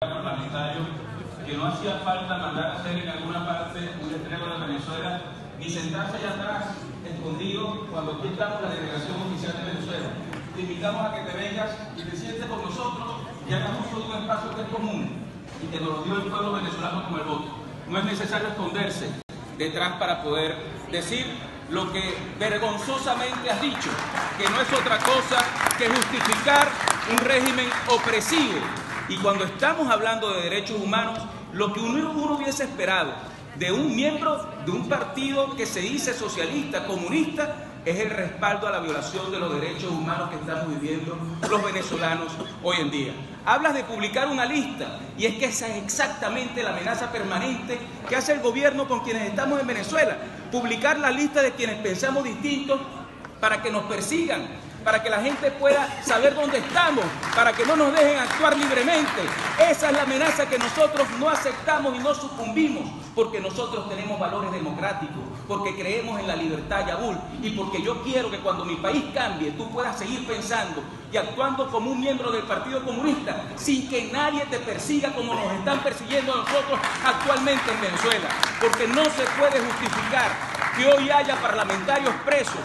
parlamentario que no hacía falta mandar a hacer en alguna parte un estreno de Venezuela, ni sentarse allá atrás, escondido, cuando aquí estamos la delegación oficial de Venezuela. Te invitamos a que te vengas y te sientes con nosotros y hagas uso de un espacio que es común y que nos lo dio el pueblo venezolano con el voto. No es necesario esconderse detrás para poder decir lo que vergonzosamente has dicho, que no es otra cosa que justificar un régimen opresivo. Y cuando estamos hablando de derechos humanos, lo que uno hubiese esperado de un miembro de un partido que se dice socialista, comunista, es el respaldo a la violación de los derechos humanos que estamos viviendo los venezolanos hoy en día. Hablas de publicar una lista, y es que esa es exactamente la amenaza permanente que hace el gobierno con quienes estamos en Venezuela. Publicar la lista de quienes pensamos distintos para que nos persigan, para que la gente pueda saber dónde estamos, para que no nos dejen actuar libremente. Esa es la amenaza que nosotros no aceptamos y no sucumbimos, porque nosotros tenemos valores democráticos, porque creemos en la libertad, Yabul, y porque yo quiero que cuando mi país cambie, tú puedas seguir pensando y actuando como un miembro del Partido Comunista, sin que nadie te persiga como nos están persiguiendo a nosotros actualmente en Venezuela. Porque no se puede justificar que hoy haya parlamentarios presos,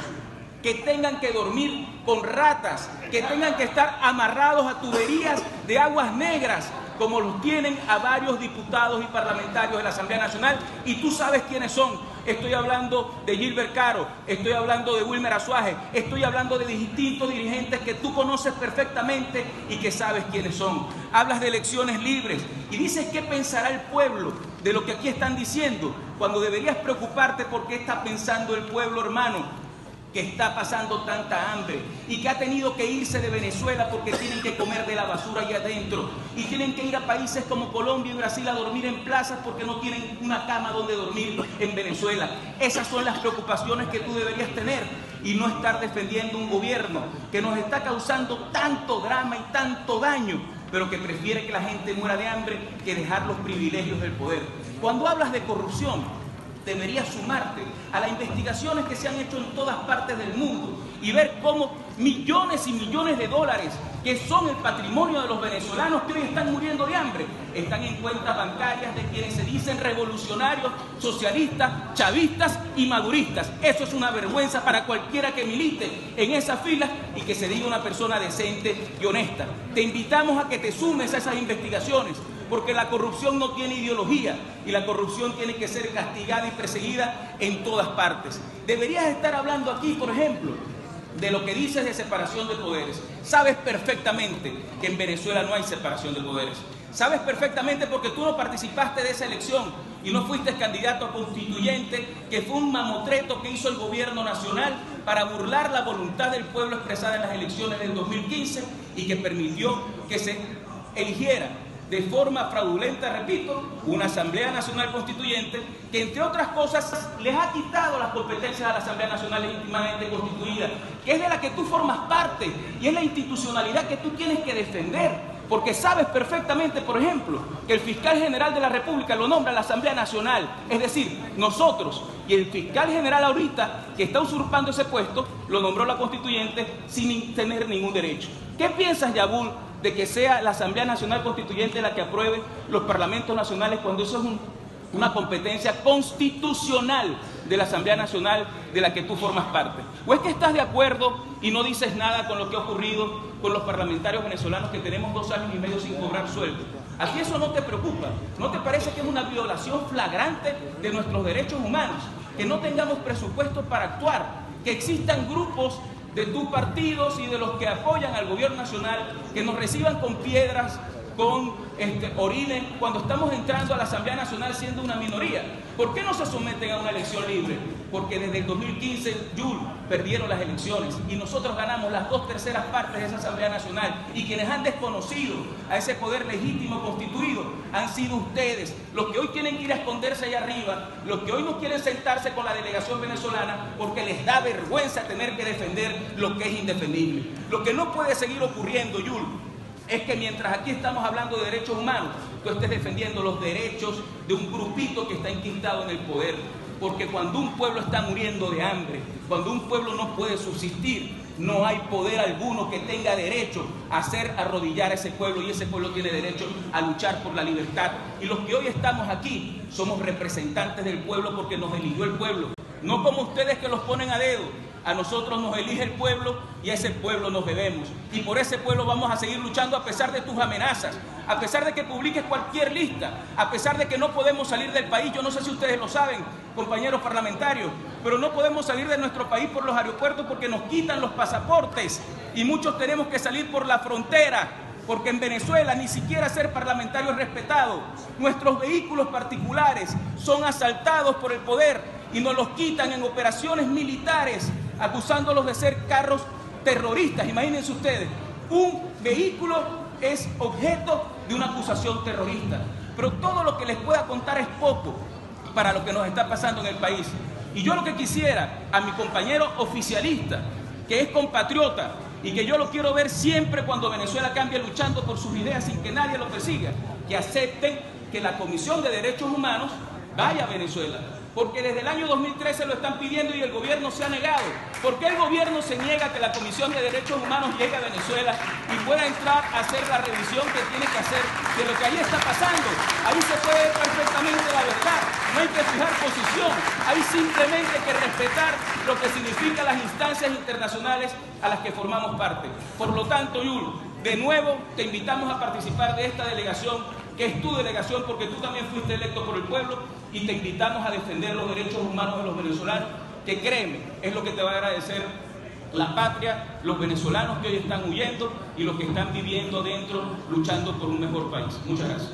que tengan que dormir con ratas, que tengan que estar amarrados a tuberías de aguas negras, como los tienen a varios diputados y parlamentarios de la Asamblea Nacional, y tú sabes quiénes son. Estoy hablando de Gilbert Caro, estoy hablando de Wilmer Azuaje, estoy hablando de distintos dirigentes que tú conoces perfectamente y que sabes quiénes son. Hablas de elecciones libres y dices qué pensará el pueblo de lo que aquí están diciendo, cuando deberías preocuparte por qué está pensando el pueblo, hermano, que está pasando tanta hambre y que ha tenido que irse de Venezuela porque tienen que comer de la basura allá adentro y tienen que ir a países como Colombia y Brasil a dormir en plazas porque no tienen una cama donde dormir en Venezuela. Esas son las preocupaciones que tú deberías tener y no estar defendiendo un gobierno que nos está causando tanto drama y tanto daño, pero que prefiere que la gente muera de hambre que dejar los privilegios del poder. Cuando hablas de corrupción, deberías sumarte a las investigaciones que se han hecho en todas partes del mundo y ver cómo millones y millones de dólares, que son el patrimonio de los venezolanos que hoy están muriendo de hambre, están en cuentas bancarias de quienes se dicen revolucionarios, socialistas, chavistas y maduristas. Eso es una vergüenza para cualquiera que milite en esas filas y que se diga una persona decente y honesta. Te invitamos a que te sumes a esas investigaciones, porque la corrupción no tiene ideología y la corrupción tiene que ser castigada y perseguida en todas partes. Deberías estar hablando aquí, por ejemplo, de lo que dices de separación de poderes. Sabes perfectamente que en Venezuela no hay separación de poderes. Sabes perfectamente porque tú no participaste de esa elección y no fuiste candidato a constituyente, que fue un mamotreto que hizo el gobierno nacional para burlar la voluntad del pueblo expresada en las elecciones del 2015 y que permitió que se eligiera de forma fraudulenta, repito, una Asamblea Nacional Constituyente que, entre otras cosas, les ha quitado las competencias a la Asamblea Nacional legítimamente constituida, que es de la que tú formas parte y es la institucionalidad que tú tienes que defender. Porque sabes perfectamente, por ejemplo, que el fiscal general de la República lo nombra la Asamblea Nacional, es decir, nosotros, y el fiscal general ahorita, que está usurpando ese puesto, lo nombró la Constituyente sin tener ningún derecho. ¿Qué piensas, Yabul, de que sea la Asamblea Nacional Constituyente la que apruebe los parlamentos nacionales cuando eso es una competencia constitucional de la Asamblea Nacional de la que tú formas parte? ¿O es que estás de acuerdo y no dices nada con lo que ha ocurrido con los parlamentarios venezolanos que tenemos 2 años y medio sin cobrar sueldo? ¿A ti eso no te preocupa? ¿No te parece que es una violación flagrante de nuestros derechos humanos? Que no tengamos presupuesto para actuar, que existan grupos de tus partidos y de los que apoyan al gobierno nacional que nos reciban con piedras, con orines, cuando estamos entrando a la Asamblea Nacional siendo una minoría. ¿Por qué no se someten a una elección libre? Porque desde el 2015, Yul, perdieron las elecciones y nosotros ganamos las 2/3 partes de esa Asamblea Nacional, y quienes han desconocido a ese poder legítimo constituido han sido ustedes, los que hoy tienen que ir a esconderse allá arriba, los que hoy no quieren sentarse con la delegación venezolana porque les da vergüenza tener que defender lo que es indefendible. Lo que no puede seguir ocurriendo, Yul, es que mientras aquí estamos hablando de derechos humanos, tú estés defendiendo los derechos de un grupito que está enquistado en el poder. Porque cuando un pueblo está muriendo de hambre, cuando un pueblo no puede subsistir, no hay poder alguno que tenga derecho a hacer arrodillar a ese pueblo, y ese pueblo tiene derecho a luchar por la libertad. Y los que hoy estamos aquí somos representantes del pueblo porque nos eligió el pueblo, no como ustedes que los ponen a dedo. A nosotros nos elige el pueblo y a ese pueblo nos debemos. Y por ese pueblo vamos a seguir luchando a pesar de tus amenazas, a pesar de que publiques cualquier lista, a pesar de que no podemos salir del país. Yo no sé si ustedes lo saben, compañeros parlamentarios, pero no podemos salir de nuestro país por los aeropuertos porque nos quitan los pasaportes y muchos tenemos que salir por la frontera, porque en Venezuela ni siquiera ser parlamentario es respetado. Nuestros vehículos particulares son asaltados por el poder y nos los quitan en operaciones militares, acusándolos de ser carros terroristas. Imagínense ustedes, un vehículo es objeto de una acusación terrorista. Pero todo lo que les pueda contar es poco para lo que nos está pasando en el país. Y yo lo que quisiera a mi compañero oficialista, que es compatriota y que yo lo quiero ver siempre cuando Venezuela cambie luchando por sus ideas sin que nadie lo persiga, que acepten que la Comisión de Derechos Humanos vaya a Venezuela. Porque desde el año 2013 lo están pidiendo y el gobierno se ha negado. ¿Por qué el gobierno se niega a que la Comisión de Derechos Humanos llegue a Venezuela y pueda entrar a hacer la revisión que tiene que hacer de lo que ahí está pasando? Ahí se puede ver perfectamente la verdad. No hay que fijar posición. Hay simplemente que respetar lo que significan las instancias internacionales a las que formamos parte. Por lo tanto, Yul, de nuevo te invitamos a participar de esta delegación, que es tu delegación porque tú también fuiste electo por el pueblo, y te invitamos a defender los derechos humanos de los venezolanos, que créeme, es lo que te va a agradecer la patria, los venezolanos que hoy están huyendo y los que están viviendo dentro, luchando por un mejor país. Muchas gracias.